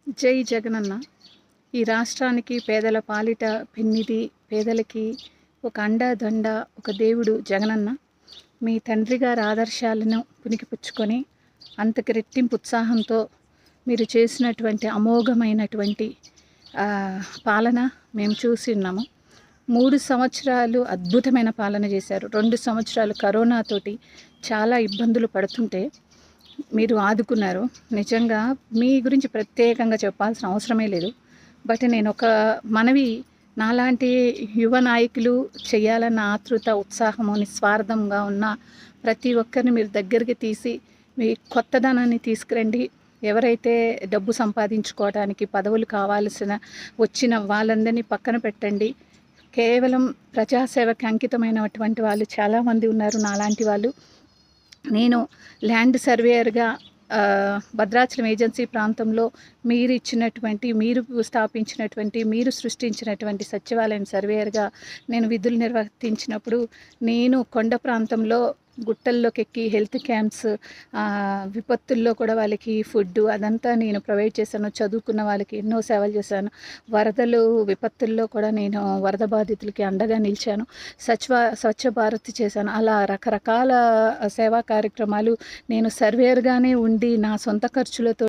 జై జగనన్న. ఈ రాష్ట్రానికి పేదల పాలిట పెన్నిది, పేదలకి ఒక అండదండ, ఒక దేవుడు జగనన్న. మీ తండ్రి గారి ఆదర్శాలను పుణికిపుచ్చుకొని అంతకు రెట్టింపు ఉత్సాహంతో మీరు చేసినటువంటి అమోఘమైనటువంటి పాలన మేము చూసి ఉన్నాము. 3 సంవత్సరాలు అద్భుతమైన పాలన చేశారు. 2 సంవత్సరాలు కరోనాతోటి చాలా ఇబ్బందులు పడుతుంటే మీరు ఆదుకున్నారు. నిజంగా మీ గురించి ప్రత్యేకంగా చెప్పాల్సిన అవసరమే లేదు. బట్ నేను ఒక మనవి, నాలాంటి యువ నాయకులు చేయాలన్న ఆతృత, ఉత్సాహము, నిస్వార్థంగా ఉన్న ప్రతి ఒక్కరిని మీరు దగ్గరికి తీసి మీ కొత్తదనాన్ని తీసుకురండి. ఎవరైతే డబ్బు సంపాదించుకోవడానికి పదవులు వచ్చిన వాళ్ళందరినీ పక్కన పెట్టండి. కేవలం ప్రజాసేవకి అంకితమైనటువంటి వాళ్ళు చాలామంది ఉన్నారు నాలాంటి వాళ్ళు. నేను ల్యాండ్ సర్వేయర్గా భద్రాచలం ఏజెన్సీ ప్రాంతంలో మీరు స్థాపించినటువంటి, మీరు సృష్టించినటువంటి సచివాలయం సర్వేయర్గా నేను విధులు నిర్వర్తించినప్పుడు నేను కొండ ప్రాంతంలో గుట్టల్లోకి ఎక్కి హెల్త్ క్యాంప్స్, విపత్తుల్లో కూడా వాళ్ళకి ఫుడ్ అదంతా నేను ప్రొవైడ్ చేశాను. చదువుకున్న వాళ్ళకి ఎన్నో సేవలు చేశాను. వరదలు, విపత్తుల్లో కూడా నేను వరద బాధితులకి అండగా నిలిచాను. స్వచ్ఛ భారత్ చేశాను. అలా రకరకాల సేవా కార్యక్రమాలు నేను సర్వేయర్గానే ఉండి నా సొంత ఖర్చులతో